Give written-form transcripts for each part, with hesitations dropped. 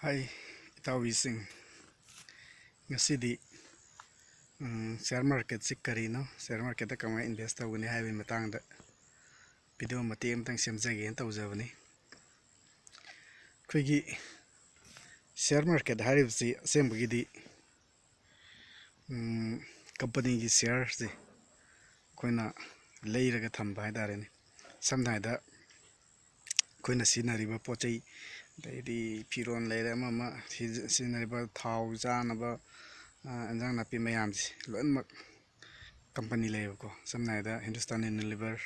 Hi, itawising. Ngasidi share market si karino share market ta kama invest tawni haibi matangda video mate amtang semjage tawjabani. Khigi share market haribsi sembagidi company gi shares de koina leiraga thamba haidarene samna haida koina sinariba pochai daidi firon leira ama sinariba thau janaba anjang napi mayamsi loinmak company leiko samna haida Hindustan Unilever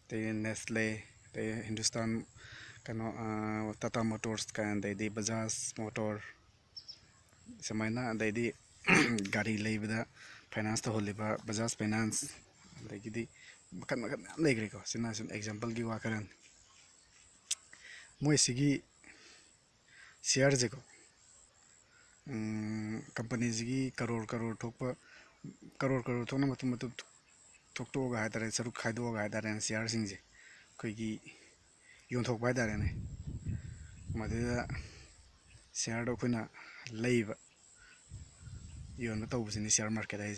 they Nestle they Hindustan kano Tata Motors kan they Bajaj Motor samaina they gari leibada finance to holiba Bajaj Finance they makan makan am legre ko sina sun example gi wakaran moi sigi share je ko company gi karor karor thokpa karor karor thona matum matum thokto ga hadare saruk khaido ga hadare share sing je khoi yon thok bai dare ne madida share do khuna leiba yon ba taw sini share market ai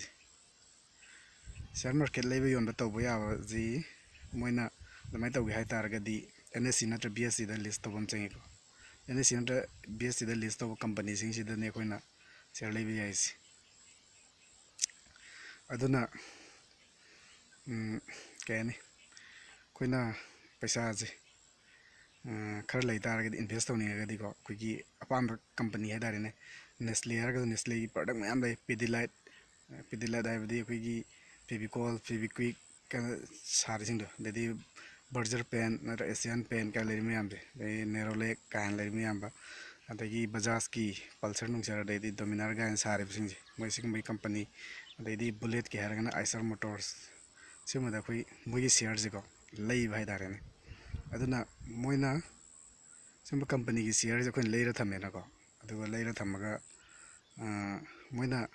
share market leiba yon ba taw ba ya ji moina damai taw gi hai tar ga di NSE natra BSE da list tawam changi ko NSE natra BSE da list taw company sing si da ne khoina share leiba ya isi aduna kani khoina paisa je khar lei taragadi invest tawninga ko kuigi apam company haidare ne Nestle harga Nestle gi product mayam lei Pidilite haibadi kuigi Fevicol Feviquick ka sari sing do dedi Berger pen na Asian pen ka lei mayam de Nerolac kan lei mayam ba adagi Bajaj ki Pulsar nungchara dedi Dominar ga sari sing je moi sing mai company dedi Bullet ki harga na Eicher Motors simada koi moi share je ko lei bhai dare ne aduna moina simba company gi share je khon leira thamena ko aduga leira thamaga moina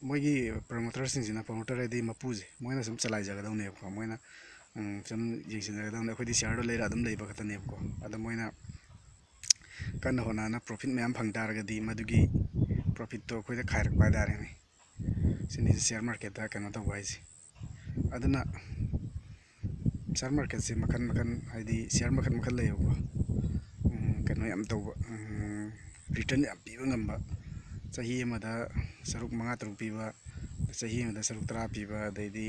moigi promoter singina promoter edi mapuje moina sum chalai jaga dawne ko moina sum jingsin jaga dawne khodi share do leira adum leiba khatane ko ada moina kan hona na profit mayam phang targa di madugi profit to khoida khairak ba dare ne sini share market da kana to wise aduna share market se makan makan haidi share makan makan leyo ko kano yam to return yam piba ngamba chahi amada saruk manga taruk piba chahi amada saruk tara piba daidi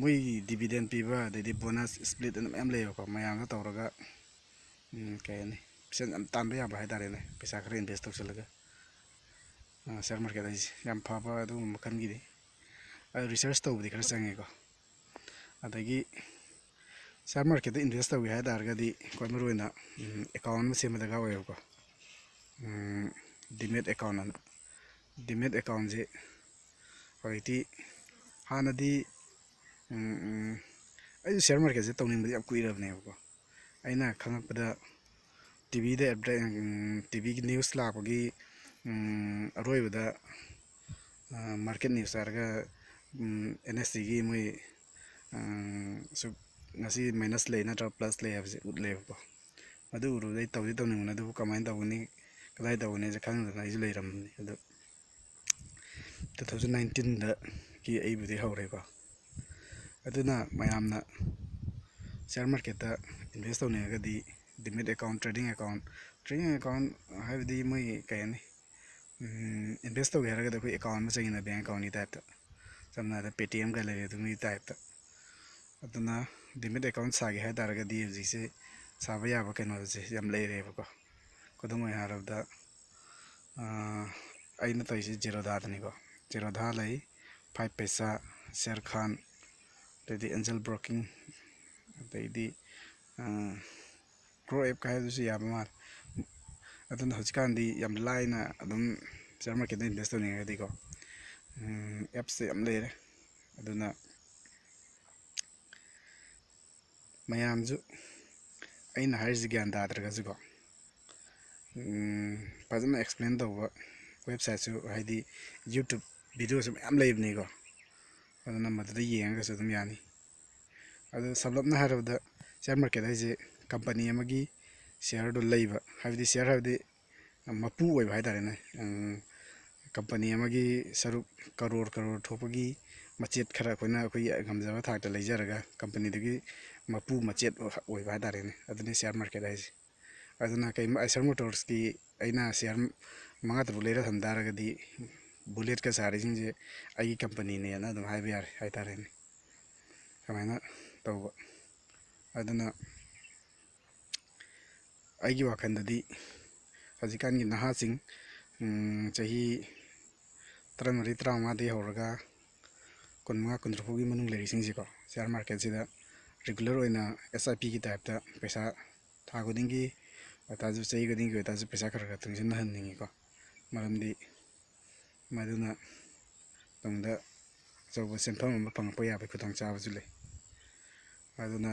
moi dividend piba daidi bonus split and yam leyo ko mayam ta tawraga kayani pisen am tanba ya ba haidare ne pesa khare invest tawsalaga share market ai yam phaba adu makan gi de research tawbudi khara change ko adagi share market da invest tawi hai dargadi koi maruina account se madaga wayo ko demat account je hoiti hanadi ai share market je tawning badi am kuirabne ko aina khangakpada TV da TV gi news la ko gi aroibada market news arga NSE gi moi so ngasi minus lei na plus lei habse utle ko adu uru dai tawdi tawning na du kamain tawni kadai tawni je khang na isu leiram ni adu 2019 da ki ai budi haure ko aduna mayamna share market da invest tawni ga di demat account trading account habdi moi kayani invest taw ga da ko account ma changina bank account ni type ta samna da Paytm ga le du mi type ta aduna demat account sagi hai darga di jise sabaya ba keno je yam leire ba ko kodumai harabda aina toisi zero da ni ko zero da lai 5 paisa share khan dedi angel broking dedi grow app ka du ya ma aduna hojkan di yam laina adum share market invest ni ga di ko apps yam leire aduna mayamju aina harji gyan dadraga jugo fazana explain tawba website su haidi YouTube video su am leibni ko aduna madada yenga su dum yani adu sablapna harabda share market haise company amagi ꯁꯤꯌꯔꯗꯣ ꯂꯩꯕ ꯍꯥꯏꯕꯗꯤ ꯁꯤꯌꯔ ꯍꯥꯏꯕꯗꯤ ꯃꯄꯨ ꯑꯣꯏꯕ ꯍꯥꯏꯇꯥꯔꯦꯅꯦ company ꯑꯃꯒꯤ ꯁꯔꯨꯛ ꯀꯔꯣꯔ ꯀꯔꯣꯔ ꯊꯣꯛꯄꯒꯤ ꯃꯆꯦꯠ ꯈꯔ ꯑꯩꯈꯣꯏꯒꯤ ꯉꯝꯖꯕ ꯊꯥꯛꯇ ꯂꯩꯖꯔꯒ ꯀꯝꯄꯅꯤꯗꯨꯒꯤ ꯃꯄꯨ ꯃꯆꯦꯠ ꯑꯣꯏꯕ ꯍꯥꯏꯇꯥꯔꯦꯅꯦ ꯑꯗꯨꯅꯤ ꯁꯤꯌꯔ ꯃꯥꯔꯀꯦꯠ ꯍꯥꯏꯁꯦ ꯑꯗꯨꯅ ꯀꯩꯒꯨꯝꯕ ꯑꯥꯏꯁꯔ ꯃꯣꯇꯣꯔꯁꯀꯤ ꯑꯩꯅ ꯁꯤꯌꯔ 5 ꯇꯔꯨꯛ ꯂꯩꯔ ꯊꯝ ꯇꯥꯔꯒꯗꯤ ꯕꯨꯂꯦꯠꯀ ꯁꯥꯔꯤꯁꯤꯡꯁꯦ ꯑꯩꯒꯤ ꯀꯝꯄꯅꯤꯅꯦꯅ ꯑꯗꯨꯝ ꯍꯥꯏꯕ ꯌꯥꯔꯦ ꯍꯥꯏꯇꯥꯔꯦꯅꯦ ꯀꯃꯥꯏꯅ ꯇꯧꯕ ꯑꯗꯨꯅ ꯑꯩꯒꯤ ꯋꯥꯈꯜꯗꯗꯤ ꯍꯧꯖꯤꯛꯀꯥꯟꯒꯤ ꯅꯍꯥꯁꯤꯡ ꯆꯍꯤ 14 15ꯗꯒꯤ ꯍꯧꯔꯒ 15 16 ꯐꯥꯎꯒꯤ ꯃꯅꯨꯡ ꯂꯩꯔꯤꯁꯤꯡꯁꯤꯀꯣ ꯁꯤꯌꯔ ꯃꯥꯔꯀꯦꯠꯁꯤꯗ ꯔꯤꯒꯨꯂꯔ ꯑꯣꯏꯅ SIPꯒꯤ ꯇꯥꯏꯞꯇ ꯄꯩꯁꯥ ꯊꯥ ꯈꯨꯗꯤꯡꯒꯤ ꯑꯣꯏꯇꯥꯔꯁꯨ ꯆꯍꯤ ꯈꯨꯗꯤꯡꯒꯤ ꯑꯣꯏꯇꯥꯔꯁꯨ ꯄꯩꯁꯥ ꯈꯔ ꯈꯔ ꯇꯨꯡꯁꯤꯟꯅꯍꯟꯅꯤꯡꯉꯤꯀꯣ ꯃꯔꯝꯗꯤ ꯃꯗꯨꯅ ꯇꯨꯡꯗ ꯑꯆꯧꯕ ꯁꯦꯟꯐꯝ ꯑꯃ ꯐꯪꯉꯛꯄ ꯌꯥꯕꯒꯤ ꯈꯨꯗꯣꯡꯆꯥꯕꯁꯨ ꯂꯩ ꯑꯗꯨꯅ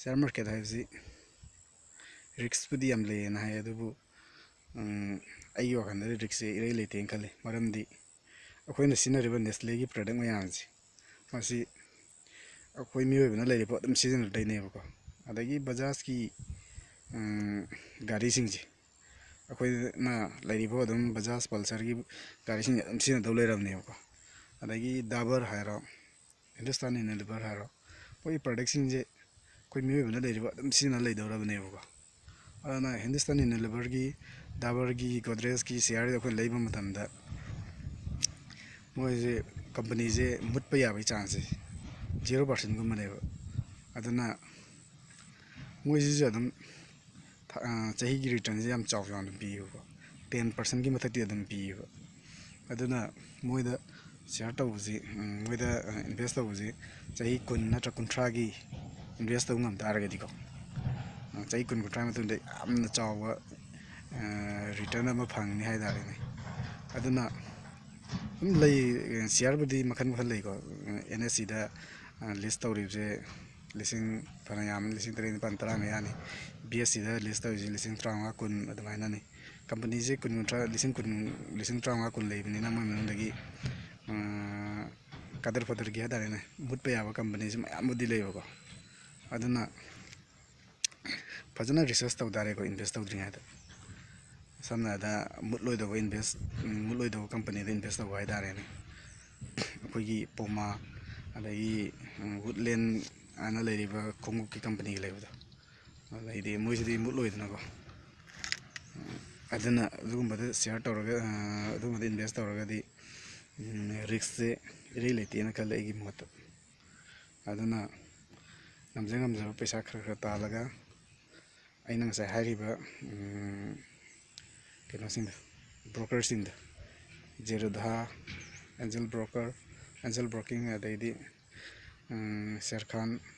ꯁꯤꯌꯔ ꯃꯥꯔꯀꯦꯠ ꯍꯥꯏꯕꯁꯤ ꯔꯤꯛꯁꯄꯨꯗꯤ ꯌꯥꯝ ꯂꯩꯌꯦꯅ ꯍꯥꯏ ꯑꯗꯨꯕꯨ ꯑꯩꯒꯤ ꯋꯥꯈꯜꯗꯗꯤ ꯔꯤꯛꯁꯁꯦ ꯏꯔꯩ ꯂꯩꯇꯦꯅ ꯈꯜꯂꯤ ꯃꯔꯝꯗꯤ ꯑꯩꯈꯣꯏꯅ ꯁꯤꯖꯤꯟꯅꯔꯤꯕ ꯅꯦꯁꯂꯦꯒꯤ ꯄ꯭ꯔꯗꯛ ꯃꯌꯥꯝꯁꯦ ꯃꯁꯤ ꯑꯩꯈꯣꯏ ꯃꯤꯑꯣꯏꯕꯅ ꯂꯩꯔꯤꯕ ꯑꯗꯨꯝ ꯁꯤꯖꯤꯟꯅꯗꯣꯏꯅꯦꯕꯀꯣ ꯑꯗꯒꯤ ꯕꯖꯥꯖꯀꯤ ꯒꯥꯔꯤꯁꯤꯡꯁꯦ ꯑꯩꯈꯣꯏꯅ ꯂꯩꯔꯤꯕ ꯑꯗꯨꯝ ꯕꯖꯥꯖ ꯄꯜꯁꯔꯒꯤ ꯒꯥꯔꯤꯁꯤꯡꯁꯦ ꯑꯗꯨꯝ ꯁꯤꯖꯤꯟꯅꯗꯧ ꯂꯩꯔꯕꯅꯦꯕꯀꯣ ꯑꯗꯒꯤ ꯗꯥꯕꯔ ꯍꯥꯏꯔꯣ ꯍꯤꯟꯗꯨꯁꯇꯥꯟ ꯌꯨꯅꯤꯂꯤꯚꯔ ꯍꯥꯏꯔꯣ ꯃꯣꯏꯒꯤ ꯄ꯭ꯔꯗꯛꯁꯤꯡꯁꯦ ꯑꯩꯈꯣꯏ ꯃꯤꯑꯣꯏꯕꯅ ꯂꯩꯔꯤꯕ ꯑꯗꯨꯝ ꯁꯤꯖꯤꯟꯅ ꯂꯩꯗꯧꯔꯕꯅꯦꯕꯀꯣ ꯑꯗꯨꯅ ꯍꯤꯟꯗꯨꯁꯇꯥꯟ ꯌꯨꯅꯤꯂꯤꯚꯔꯒꯤ ꯗꯥꯕꯔꯒꯤ ꯒꯣꯗ꯭ꯔꯦꯖꯀꯤ ꯁꯤꯌꯥꯔꯁꯦ ꯑꯩꯈꯣꯏꯅ ꯂꯩꯕ ꯃꯇꯝꯗ ꯃꯣꯏꯁꯦ ꯀꯝꯄꯅꯤꯁꯦ ꯃꯨꯠꯄ ꯌꯥꯕꯒꯤ ꯆꯥꯟꯁꯁꯦ 0%ꯒꯨꯝꯕꯅꯦꯕ ꯑꯗꯨꯅ ꯃꯣꯏꯁꯤꯁꯨ ꯑꯗꯨꯝ ꯆꯍꯤꯒꯤ ꯔꯤꯇꯔꯟꯁꯦ ꯌꯥꯝ ꯆꯥꯎꯅ ꯄꯤꯌꯦꯕꯀꯣ 10%ꯒꯤ ꯃꯊꯛꯇꯤ ꯑꯗꯨꯝ ꯄꯤꯌꯦꯕ ꯑꯗꯨꯅ ꯃꯣꯏꯗ ꯁꯤꯌꯥꯔ ꯇꯧꯕꯁꯤ ꯃꯣꯏꯗ ꯏꯟꯚꯦꯁ ꯇꯧꯕꯁꯤ ꯆꯍꯤ 10 ꯅꯠꯇ꯭ꯔꯒ 30ꯒꯤ ꯏꯟꯚꯦꯁ ꯇꯧꯕ ꯉꯝ ꯇꯥꯔꯒꯗꯤꯀꯣ ꯆꯍꯤ 10 30 ꯃꯇꯨꯡꯗ ꯌꯥꯝꯅ ꯆꯥꯎꯕ ꯔꯤꯇꯔꯟ ꯑꯃ ꯐꯪꯅꯤ ꯍꯥꯏꯇꯥꯔꯦꯅꯦ ꯑꯗꯨꯅ ꯑꯗꯨꯝ ꯂꯩ ꯁꯤꯌꯥꯔꯕꯨꯗꯤ ꯃꯈꯜ ꯃꯈꯜ ꯂꯩꯀꯣ NSEꯗ ꯂꯤꯁ ꯇꯧꯔꯤꯕꯁꯦ ꯐꯅ ꯌꯥꯝ 3 9 10 ꯃꯌꯥꯅꯤ BSEꯗ ꯂꯤꯁ ꯇꯧꯔꯤꯁꯦ 15 10 ꯑꯗꯨꯃꯥꯏꯅꯅꯤ ꯀꯝꯄꯅꯤꯁꯦ 15 ꯂꯩꯕꯅꯤꯅ ꯃꯣꯏ ꯃꯅꯨꯡꯗꯒꯤ ꯀꯗꯔ ꯐꯗꯔꯒꯤ ꯍꯥꯏꯇꯥꯔꯦꯅꯦ ꯃꯨꯠꯄ ꯌꯥꯕ ꯀꯝꯄꯅꯤꯁꯦ ꯃꯌꯥꯝꯕꯨꯗꯤ ꯂꯩꯌꯦꯕꯀꯣ ꯑꯗꯨꯅ ꯐꯖꯅ ꯔꯤꯁꯔꯁ ꯇꯧ ꯇꯥꯔꯦꯀꯣ ꯏꯟꯚꯦꯁ ꯇꯧꯗ꯭ꯔꯤꯉꯩꯗ ꯁꯝꯅ ꯍꯥꯏꯔꯕꯗ ꯃꯨꯠꯂꯣꯏꯗꯕ ꯀꯝꯄꯅꯤꯗ ꯏꯟꯚꯦꯁ ꯇꯧꯕ ꯍꯥꯏꯇꯥꯔꯦꯅꯦ ꯑꯩꯈꯣꯏꯒꯤ ꯄꯣꯃꯥ ꯑꯗꯒꯤ ꯋꯨꯠꯂꯦꯟ ꯍꯥꯏꯅ ꯂꯩꯔꯤꯕ ꯈꯣꯡꯎꯞꯀꯤ ꯀꯝꯄꯅꯤꯒ ꯂꯩꯕꯗꯣ ꯑꯗꯩꯗꯤ ꯃꯣꯏꯁꯤꯗꯤ ꯃꯨꯠꯂꯣꯏꯗꯅꯀꯣ ꯑꯗꯨꯅ ꯑꯗꯨꯒꯨꯝꯕꯗ ꯁꯤꯌꯥꯔ ꯇꯧꯔꯒ ꯑꯗꯨꯒꯨꯝꯕꯗ ꯏꯟꯚꯦꯁ ꯇꯧꯔꯒꯗꯤ ꯔꯤꯛꯁꯁꯦ ꯏꯔꯩ ꯂꯩꯇꯦꯅ ꯈꯜꯂꯦ ꯑꯩꯒꯤ ꯃꯣꯠꯇ ꯑꯗꯨꯅ ꯉꯝꯖꯕ ꯄꯩꯁꯥ ꯈꯔ ꯈꯔ ꯇꯥꯜꯂꯒ ꯑꯩꯅ ꯉꯁꯥꯏ ꯍꯥꯏꯔꯤꯕ ꯀꯩꯅꯣꯁꯤꯡꯗꯣ ꯕ꯭ꯔꯣꯀꯔꯁꯤꯡꯗꯣ ꯖꯦꯔꯨꯙꯥ ꯑꯦꯟꯖꯦꯜ ꯕ꯭ꯔꯣꯀꯤꯡ ꯑꯗꯩꯗꯤ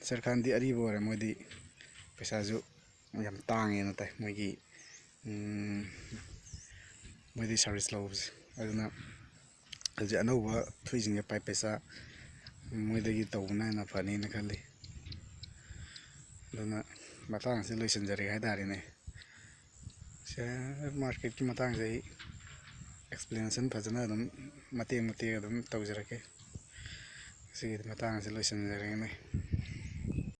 ꯁꯦꯔꯈꯥꯟꯗꯤ ꯑꯔꯤꯕ ꯑꯣꯏꯔꯦ ꯃꯣꯏꯗꯤ ꯄꯩꯁꯥꯁꯨ ꯌꯥꯝ ꯇꯥꯡꯉꯦꯅ ꯇꯥꯏ ꯃꯣꯏꯗꯤ ꯁꯥꯔꯚꯤꯁ ꯂꯧꯕꯁꯦ ꯑꯗꯨꯅ ꯍꯧꯖꯤꯛ ꯑꯅꯧꯕ ꯊꯣꯛꯏꯁꯤꯡꯁꯦ ꯄꯩꯁꯥ ꯃꯣꯏꯗꯒꯤ ꯇꯧꯕꯅ ꯍꯦꯟꯅ ꯐꯅꯤꯅ ꯈꯜꯂꯤ ꯑꯗꯨꯅ ꯃꯇꯥꯡ ꯑꯁꯤ ꯂꯣꯏꯁꯤꯟꯖꯔꯒꯦ ꯍꯥꯏꯇꯥꯔꯦꯅꯦ ꯁꯤꯌꯔ ꯃꯥꯔꯀꯦꯠꯀꯤ ꯃꯇꯥꯡꯁꯦ ꯑꯩ ꯑꯦꯛꯁꯄ꯭ꯂꯦꯅꯦꯁꯟ ꯐꯖꯅ ꯑꯗꯨꯝ ꯃꯇꯦꯛ ꯑꯗꯨꯝ ꯇꯧꯖꯔꯛꯀꯦ ꯁꯤꯒꯤ ꯃꯇꯥꯡ ꯑꯁꯤ ꯂꯣꯏꯁꯤꯟꯖꯔꯒꯦ